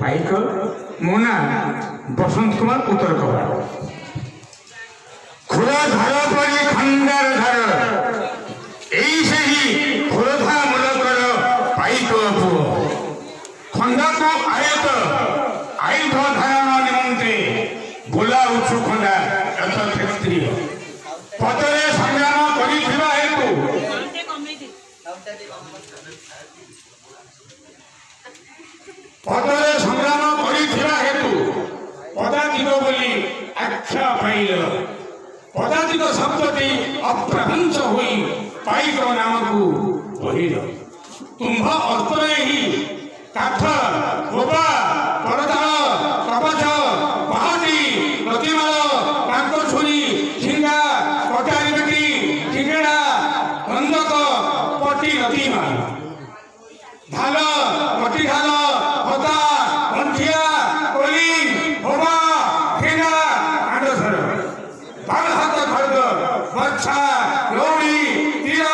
पाइक मो ना बसंत कुमार उत्तर कबाड़ खुरा धार पड़ी खंडार धार से ही खुरधा मूलकर पाइक पुओ खंडा को आयुध धारण निमंत्रे बोला उच्चु खंडा रथ क्षेत्रीय पदरे संग्राम करिथिबा हेतु पदरे संग्राम करिथिबा हेतु पदातिक बोली आख्या पाइल पदातिक शब्दटी अप्रभंश होई पाइक नाम को बहिल तुम्भ अस्त्र ही काठ गोबा परदाल कवच पहाड़ी प्रतिमाल टांग छुरी झिंगा कटारी बेटी टिकेड़ा बंधक पटी नदीमा ढाल पटी ढाल हता पंथिया कोली होबा ठेंगा कांडसर बाल हाथ खड़ग बच्छा लौड़ी तीर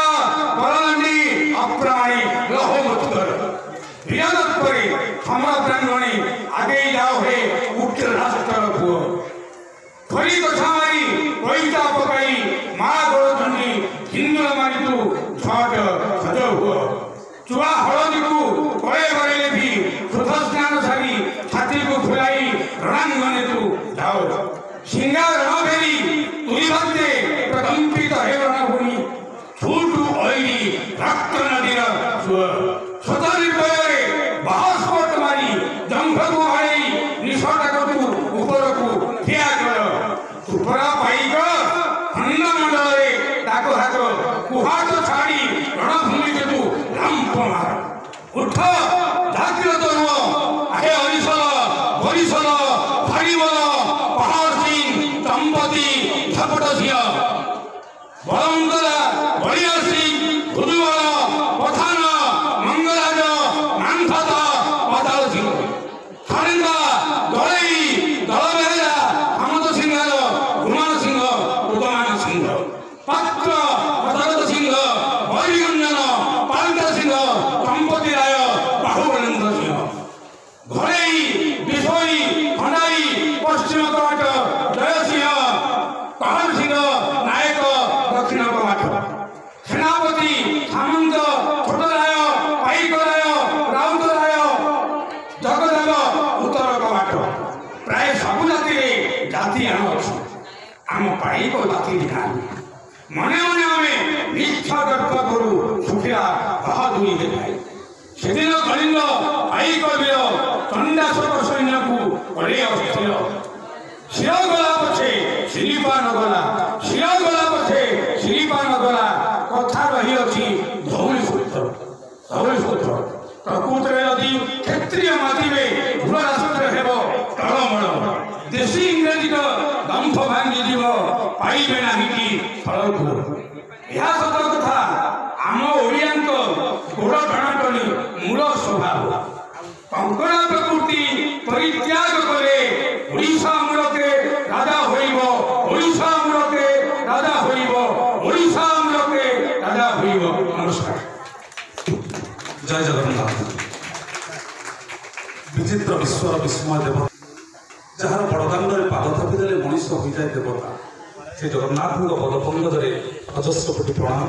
बलदंडी अप्राणी लहो मथुर विराट पर क्षमा प्रांगणे आगे जाओ हे उच्च राष्ट्र पुओ खरी कथा मारी पैसा पकाई माँ गोरचंडी हिंदुल मारी तू छठ सज हुओ चुआ हलदी को कड़े गड़े भी शुद्ध स्नान सारी छाती को फुलाई रणांगने तू जाओ सिंगा रणभेरी तुरी भक्ते प्रकंपित हे रणभूमि छूटू अली रक्त नदीर सुअ स्वतः निर्भय बाहस्पट मारी जंघ को आड़ी निशटा को ऊपर को ठिया कर सुपरा पाइक खंड मंडल ताको हाक कुहाट छाड़ी रणभूमि के तू लंप मार उठ जातिर तरुण आहे हरिशल बरिशल हरिबल पहाड़ सिंह दंपति झपट झिया बलमंगला बलिया सिंह बुधुबल पठान मंगलाज मानथता पताल सिंह हरिंदा दलई दलबेहरा हमद सिंहार गुमान सिंह उदमान सिंह पात्र पदारथ सिंह बरिगंजन पालिता सिंह दंपति राय बाहुबलेन्द्र सिंह घरई बिशोई खंडाई पश्चिम कवाट जय सिंह कहन सिंह नायक दक्षिण कवाट सेनापति सामंत छोट राय पाइक राय राउत राय जगदेव उत्तर कवाट प्राय सब जाति जाति आम अच्छे आम पाइक जाति ना मने मने आम इच्छा व्यक्त करू सुखिया बहादुरी देखाई सेदिन कलिंग पाइक वीर चंडाशोक सैन्य को करे अस्थिर शिर गला पछे शिलिपा न गला शिर गला पछे शिलिपा न गला कथा रही अछि धौली सूत्र प्रकृत यदि क्षेत्रीय मातिबे धूल राष्ट्र हेब टळमळ देशी इंग्रेजी दंभ भांगी जीव पाइबे नाही कि फलकु यह सत कथा आम ओडियांक गोड़ टणाटणी मूल स्वभाव कंकड़ा प्रकृति परित्याग करे ओडिशा मूलके राजा होइब ओडिशा मूलके राजा होइब ओडिशा मूलके राजा होइब। नमस्कार। जय जगन्नाथ। विचित्र विश्वर विस्मय देवता जार बड़दाण्ड पाद थापी देले मनीष हो जाए देवता से जगन्नाथ पदपंगदे अजस्र कोटि प्रणाम।